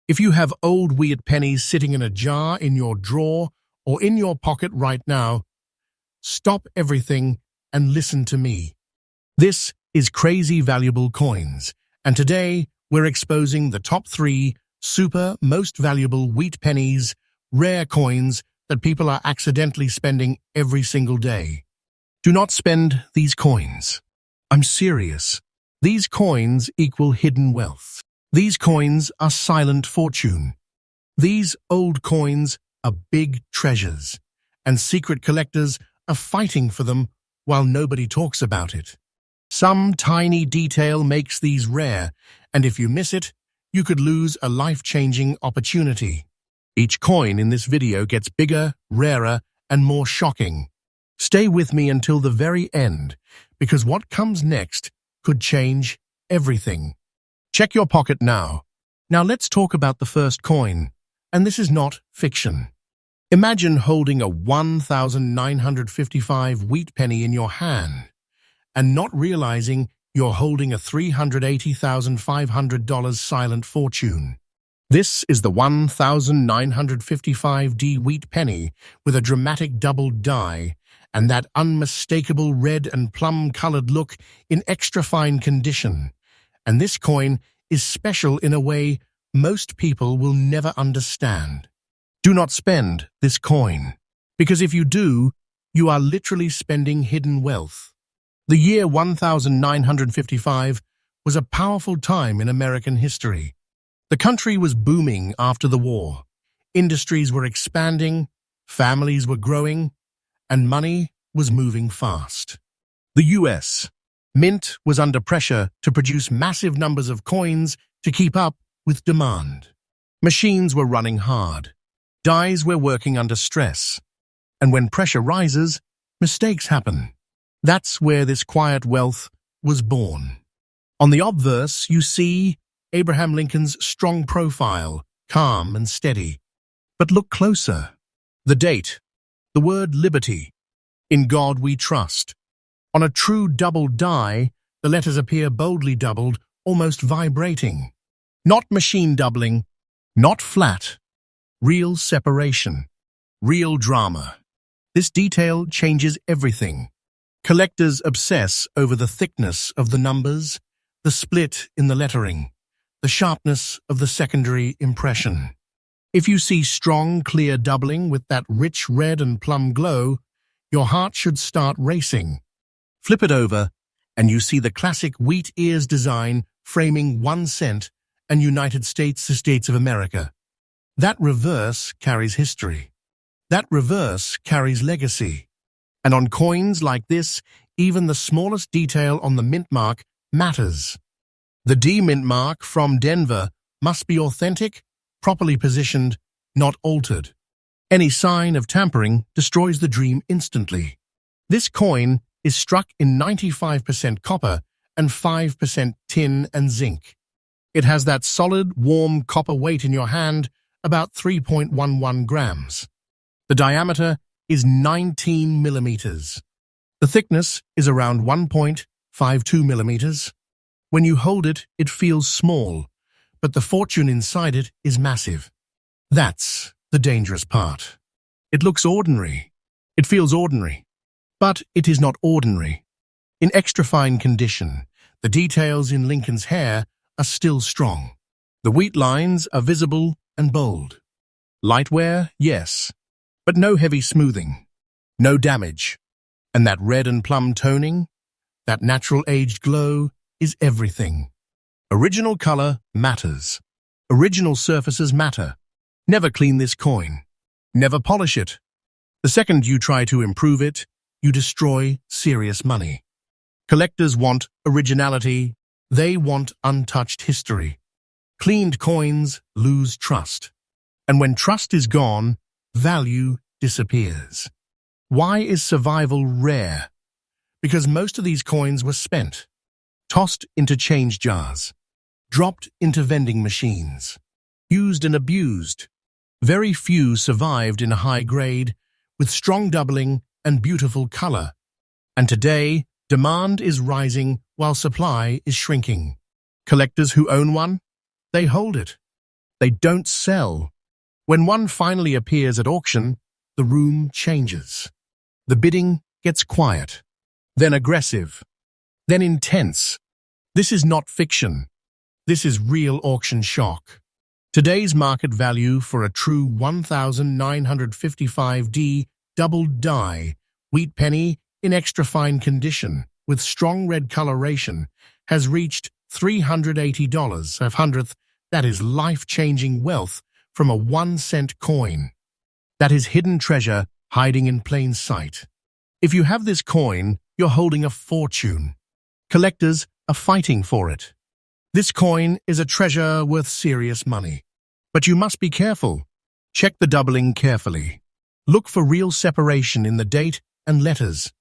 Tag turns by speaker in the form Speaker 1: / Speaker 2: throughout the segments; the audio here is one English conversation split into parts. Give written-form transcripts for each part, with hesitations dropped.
Speaker 1: If you have old weird pennies sitting in a jar in your drawer or in your pocket right now, stop everything and listen to me. This is Crazy Valuable Coins, and today we're exposing the top 3 super most valuable wheat pennies, rare coins that people are accidentally spending every single day. Do not spend these coins. I'm serious. These coins equal hidden wealth. These coins are silent fortune. These old coins are big treasures, and secret collectors are fighting for them while nobody talks about it. Some tiny detail makes these rare, and if you miss it, you could lose a life-changing opportunity. Each coin in this video gets bigger, rarer, and more shocking. Stay with me until the very end, because what comes next could change everything. Check your pocket now. Now let's talk about the first coin, and this is not fiction. Imagine holding a 1,955 wheat penny in your hand and not realizing you're holding a $380,500 silent fortune. This is the 1,955D wheat penny with a dramatic doubled die and that unmistakable red and plum-colored look in extra fine condition. And this coin is special in a way most people will never understand. Do not spend this coin, because if you do, you are literally spending hidden wealth. The year 1955 was a powerful time in American history. The country was booming after the war. Industries were expanding, families were growing, and money was moving fast. The U.S. Mint was under pressure to produce massive numbers of coins to keep up with demand. Machines were running hard. Dies were working under stress. And when pressure rises, mistakes happen. That's where this quiet wealth was born. On the obverse, you see Abraham Lincoln's strong profile, calm and steady. But look closer. The date, the word liberty. In God we trust. On a true double die, the letters appear boldly doubled, almost vibrating. Not machine doubling, not flat. Real separation. Real drama. This detail changes everything. Collectors obsess over the thickness of the numbers, the split in the lettering, the sharpness of the secondary impression. If you see strong, clear doubling with that rich red and plum glow, your heart should start racing. Flip it over, and you see the classic wheat ears design framing 1 cent and United States of America. That reverse carries history. That reverse carries legacy. And on coins like this, even the smallest detail on the mint mark matters. The D mint mark from Denver must be authentic, properly positioned, not altered. Any sign of tampering destroys the dream instantly. This coin is struck in 95% copper and 5% tin and zinc. It has that solid, warm copper weight in your hand, about 3.11 grams. The diameter is 19 millimeters. The thickness is around 1.52 millimeters. When you hold it, it feels small, but the fortune inside it is massive. That's the dangerous part. It looks ordinary. It feels ordinary. But it is not ordinary. In extra fine condition, the details in Lincoln's hair are still strong. The wheat lines are visible and bold. Light wear, yes, but no heavy smoothing, no damage. And that red and plum toning, that natural aged glow is everything. Original color matters. Original surfaces matter. Never clean this coin. Never polish it. The second you try to improve it, you destroy serious money. Collectors want originality. They want untouched history. Cleaned coins lose trust. And when trust is gone, value disappears. Why is survival rare? Because most of these coins were spent, tossed into change jars, dropped into vending machines, used and abused. Very few survived in a high grade, with strong doubling and beautiful color. And today, demand is rising while supply is shrinking. Collectors who own one, they hold it. They don't sell. When one finally appears at auction, the room changes. The bidding gets quiet, then aggressive, then intense. This is not fiction. This is real auction shock. Today's market value for a true 1955D double die wheat penny in extra fine condition with strong red coloration has reached $380, a hundredth. That is life-changing wealth from a 1-cent coin. That is hidden treasure hiding in plain sight. If you have this coin, you're holding a fortune. Collectors are fighting for it. This coin is a treasure worth serious money. But you must be careful. Check the doubling carefully. Look for real separation in the date and letters.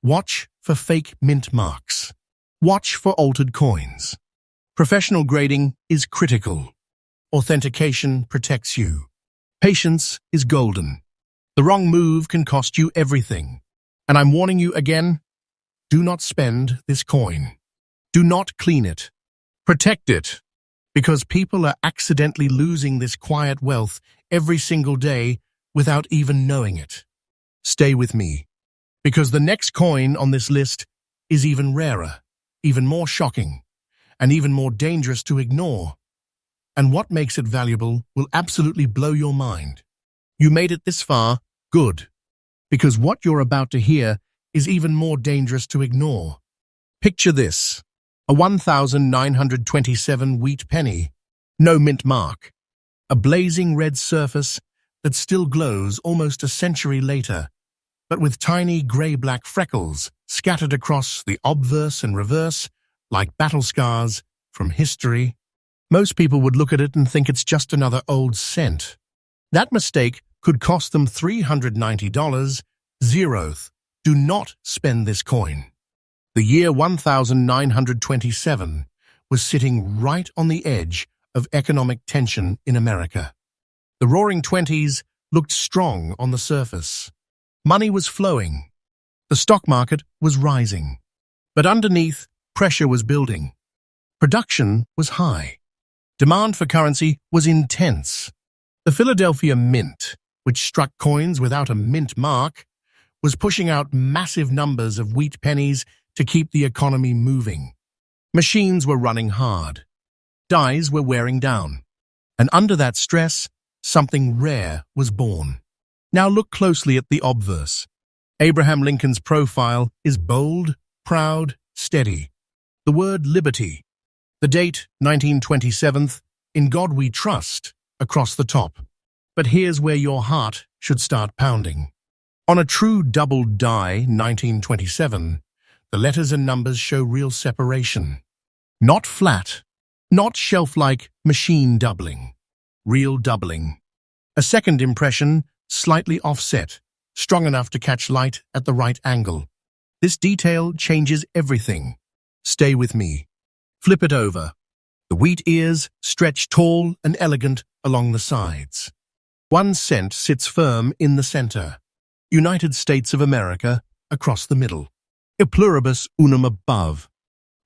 Speaker 1: Watch for fake mint marks. Watch for altered coins. Professional grading is critical. Authentication protects you. Patience is golden. The wrong move can cost you everything. And I'm warning you again, do not spend this coin. Do not clean it. Protect it. Because people are accidentally losing this quiet wealth every single day without even knowing it. Stay with me. Because the next coin on this list is even rarer, even more shocking, and even more dangerous to ignore. And what makes it valuable will absolutely blow your mind. You made it this far, good. Because what you're about to hear is even more dangerous to ignore. Picture this, a 1927 wheat penny, no mint mark, a blazing red surface that still glows almost a century later, but with tiny grey-black freckles scattered across the obverse and reverse like battle scars from history. Most people would look at it and think it's just another old cent. That mistake could cost them $390. Zeroth. Do not spend this coin. The year 1927 was sitting right on the edge of economic tension in America. The Roaring Twenties looked strong on the surface. Money was flowing. The stock market was rising. But underneath, pressure was building. Production was high. Demand for currency was intense. The Philadelphia Mint, which struck coins without a mint mark, was pushing out massive numbers of wheat pennies to keep the economy moving. Machines were running hard. Dies were wearing down. And under that stress, something rare was born. Now look closely at the obverse. Abraham Lincoln's profile is bold, proud, steady. The word liberty. The date, 1927, in God we trust, across the top. But here's where your heart should start pounding. On a true double die, 1927, the letters and numbers show real separation. Not flat, not shelf-like machine doubling. Real doubling. A second impression, slightly offset, strong enough to catch light at the right angle. This detail changes everything. Stay with me. Flip it over. The wheat ears stretch tall and elegant along the sides. 1 cent sits firm in the center. United States of America across the middle. E pluribus unum above.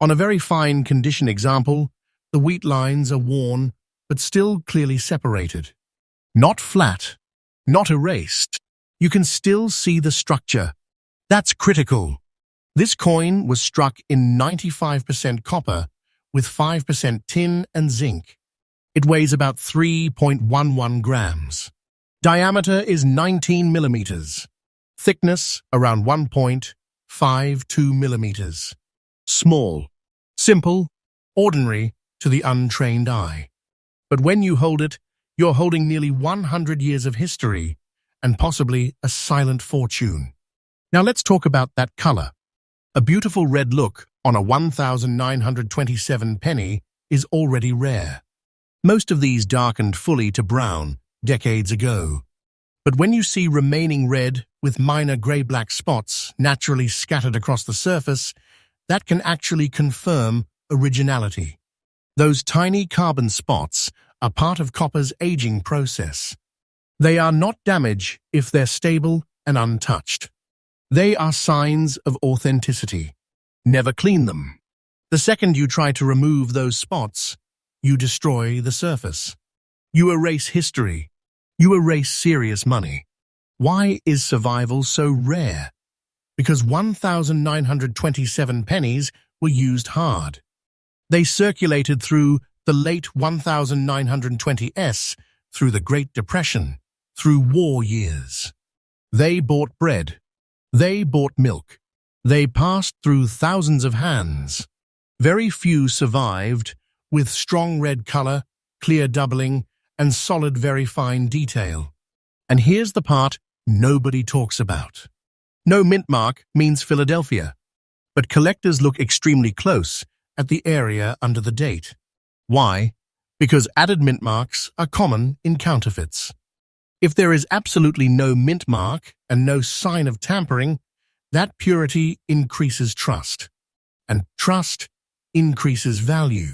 Speaker 1: On a very fine condition example, the wheat lines are worn but still clearly separated. Not flat, not erased. You can still see the structure. That's critical. This coin was struck in 95% copper with 5% tin and zinc. It weighs about 3.11 grams. Diameter is 19 millimeters. Thickness around 1.52 millimeters. Small, simple, ordinary to the untrained eye. But when you hold it, you're holding nearly 100 years of history and possibly a silent fortune. Now let's talk about that color. A beautiful red look on a 1927 penny is already rare. Most of these darkened fully to brown decades ago. But when you see remaining red with minor gray-black spots naturally scattered across the surface, that can actually confirm originality. Those tiny carbon spots are part of copper's aging process. They are not damage if they're stable and untouched. They are signs of authenticity. Never clean them. The second you try to remove those spots, you destroy the surface. You erase history. You erase serious money. Why is survival so rare? Because 1,927 pennies were used hard. They circulated through the late 1920s, through the Great Depression, through war years. They bought bread. They bought milk. They passed through thousands of hands. Very few survived, with strong red color, clear doubling, and solid very fine detail. And here's the part nobody talks about. No mint mark means Philadelphia, but collectors look extremely close at the area under the date. Why? Because added mint marks are common in counterfeits. If there is absolutely no mint mark and no sign of tampering, that purity increases trust, and trust increases value.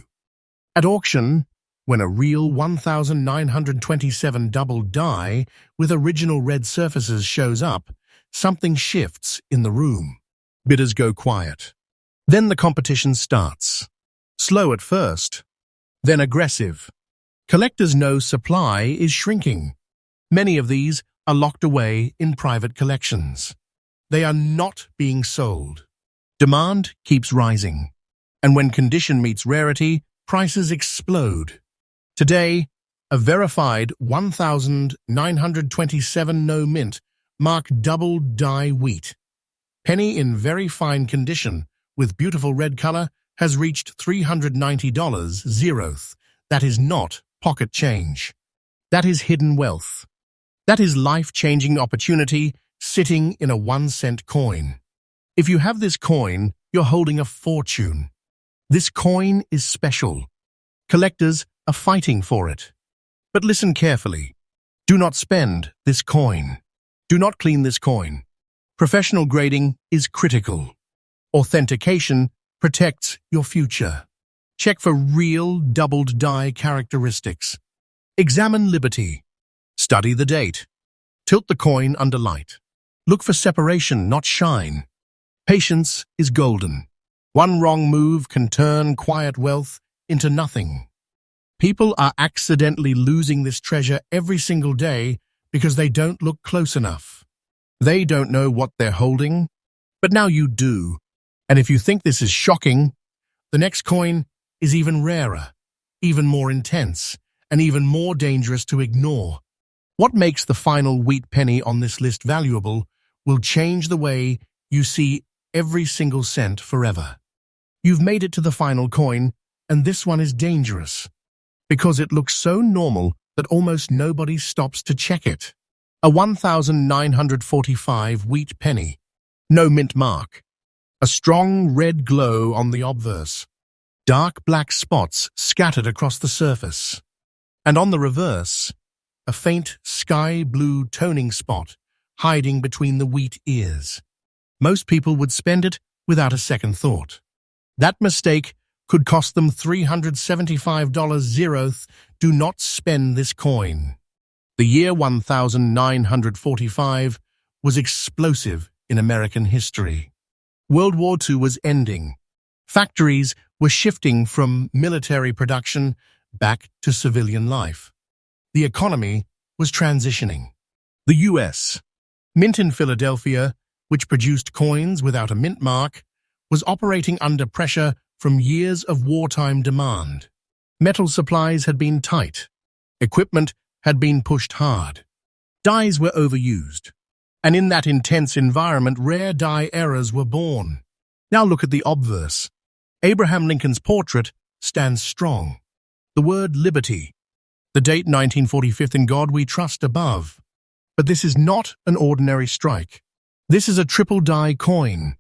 Speaker 1: At auction, when a real 1,927 double die with original red surfaces shows up, something shifts in the room. Bidders go quiet. Then the competition starts. Slow at first, then aggressive. Collectors know supply is shrinking. Many of these are locked away in private collections. They are not being sold. Demand keeps rising. And when condition meets rarity, prices explode. Today, a verified 1,927 no mint mark double die wheat. Penny in very fine condition with beautiful red color has reached $390 zeroth. That is not pocket change. That is hidden wealth. That is life-changing opportunity sitting in a 1-cent coin. If you have this coin, you're holding a fortune. This coin is special. Collectors are fighting for it. But listen carefully. Do not spend this coin. Do not clean this coin. Professional grading is critical. Authentication protects your future. Check for real doubled die characteristics. Examine liberty. Study the date. Tilt the coin under light. Look for separation, not shine. Patience is golden. One wrong move can turn quiet wealth into nothing. People are accidentally losing this treasure every single day because they don't look close enough. They don't know what they're holding, but now you do. And if you think this is shocking, the next coin is even rarer, even more intense, and even more dangerous to ignore. What makes the final wheat penny on this list valuable will change the way you see every single cent forever. You've made it to the final coin, and this one is dangerous because it looks so normal that almost nobody stops to check it. A 1,945 wheat penny. No mint mark. A strong red glow on the obverse. Dark black spots scattered across the surface. And on the reverse, a faint sky blue toning spot hiding between the wheat ears. Most people would spend it without a second thought. That mistake could cost them $375 zeroth. Do not spend this coin. The year 1945 was explosive in American history. World War II was ending. Factories were shifting from military production back to civilian life. The economy was transitioning. The U.S. Mint in Philadelphia, which produced coins without a mint mark, was operating under pressure from years of wartime demand. Metal supplies had been tight. Equipment had been pushed hard. Dies were overused. And in that intense environment, rare die errors were born. Now look at the obverse. Abraham Lincoln's portrait stands strong. The word liberty. The date 1945, in God we trust above. But this is not an ordinary strike. This is a triple die coin.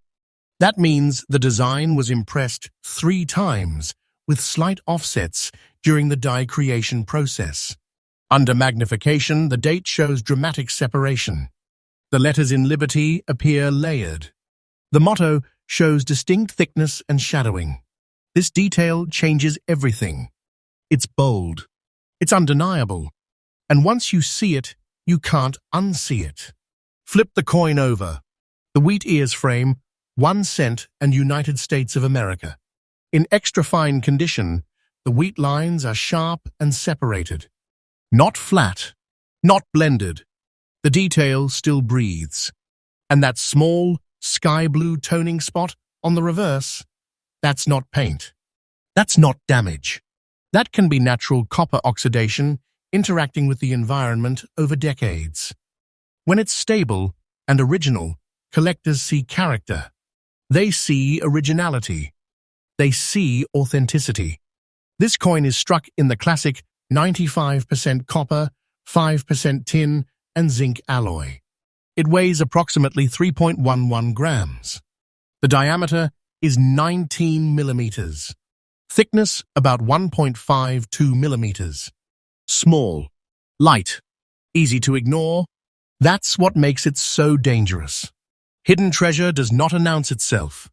Speaker 1: That means the design was impressed 3 times with slight offsets during the die creation process. Under magnification, the date shows dramatic separation. The letters in Liberty appear layered. The motto shows distinct thickness and shadowing. This detail changes everything. It's bold. It's undeniable. And once you see it, you can't unsee it. Flip the coin over. The wheat ears frame, 1 cent and United States of America. In extra fine condition, the wheat lines are sharp and separated. Not flat, not blended. The detail still breathes. And that small, sky blue toning spot on the reverse, that's not paint. That's not damage. That can be natural copper oxidation interacting with the environment over decades. When it's stable and original, collectors see character. They see originality. They see authenticity. This coin is struck in the classic 95% copper, 5% tin, and zinc alloy. It weighs approximately 3.11 grams. The diameter is 19 millimeters. Thickness about 1.52 millimeters. Small, light, easy to ignore. That's what makes it so dangerous. Hidden treasure does not announce itself.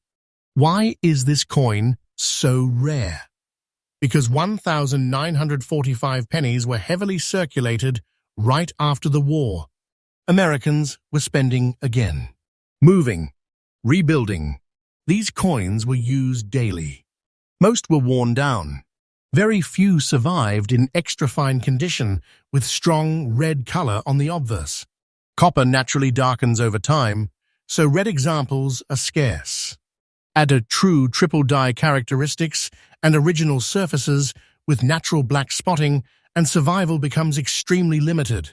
Speaker 1: Why is this coin so rare? Because 1,945 pennies were heavily circulated right after the war. Americans were spending again. Moving, rebuilding. These coins were used daily. Most were worn down. Very few survived in extra-fine condition with strong red color on the obverse. Copper naturally darkens over time, so red examples are scarce. Add a true triple die characteristics and original surfaces with natural black spotting, and survival becomes extremely limited.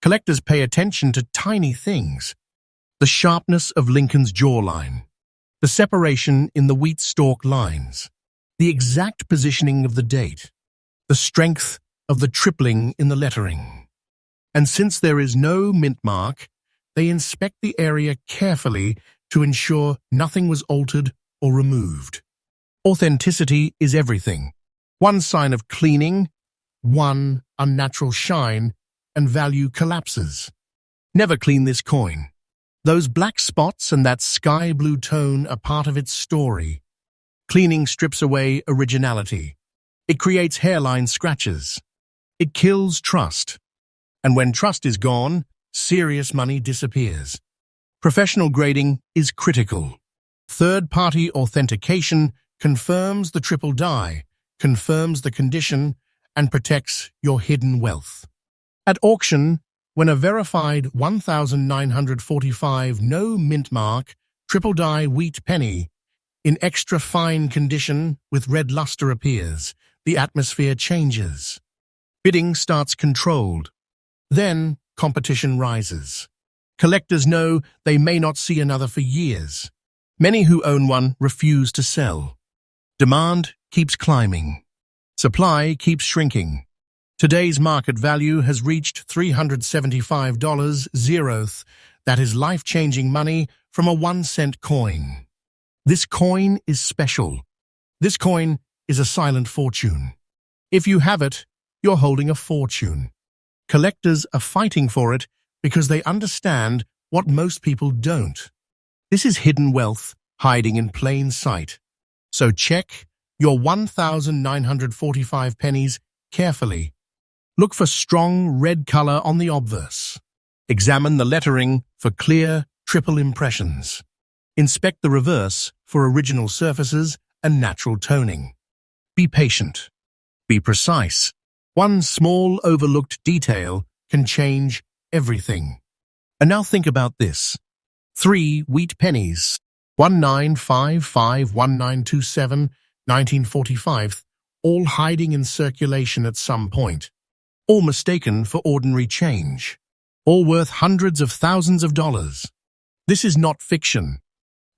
Speaker 1: Collectors pay attention to tiny things. The sharpness of Lincoln's jawline, the separation in the wheat stalk lines, the exact positioning of the date, the strength of the tripling in the lettering. And since there is no mint mark, they inspect the area carefully to ensure nothing was altered or removed. Authenticity is everything. One sign of cleaning, one unnatural shine, and value collapses. Never clean this coin. Those black spots and that sky blue tone are part of its story. Cleaning strips away originality. It creates hairline scratches. It kills trust. And when trust is gone, serious money disappears. Professional grading is critical. Third-party authentication confirms the triple die, confirms the condition, and protects your hidden wealth. At auction, when a verified 1,945 no mint mark triple die wheat penny in extra fine condition with red luster appears, the atmosphere changes. Bidding starts controlled. Then competition rises. Collectors know they may not see another for years. Many who own one refuse to sell. Demand keeps climbing. Supply keeps shrinking. Today's market value has reached $375. That is life-changing money from a 1-cent coin. This coin is special. This coin is a silent fortune. If you have it, you're holding a fortune. Collectors are fighting for it because they understand what most people don't. This is hidden wealth hiding in plain sight. So check your 1,945 pennies carefully. Look for strong red color on the obverse. Examine the lettering for clear triple impressions. Inspect the reverse for original surfaces and natural toning. Be patient. Be precise. One small overlooked detail can change everything. And now think about this. 3 wheat pennies, 1955-1927, 1945, all hiding in circulation at some point. All mistaken for ordinary change. All worth hundreds of thousands of dollars. This is not fiction.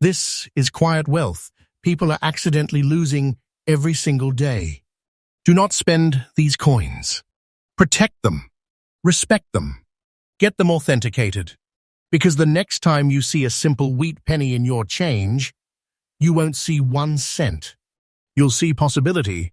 Speaker 1: This is quiet wealth people are accidentally losing every single day. Do not spend these coins. Protect them. Respect them. Get them authenticated. Because the next time you see a simple wheat penny in your change, you won't see 1 cent. You'll see possibility,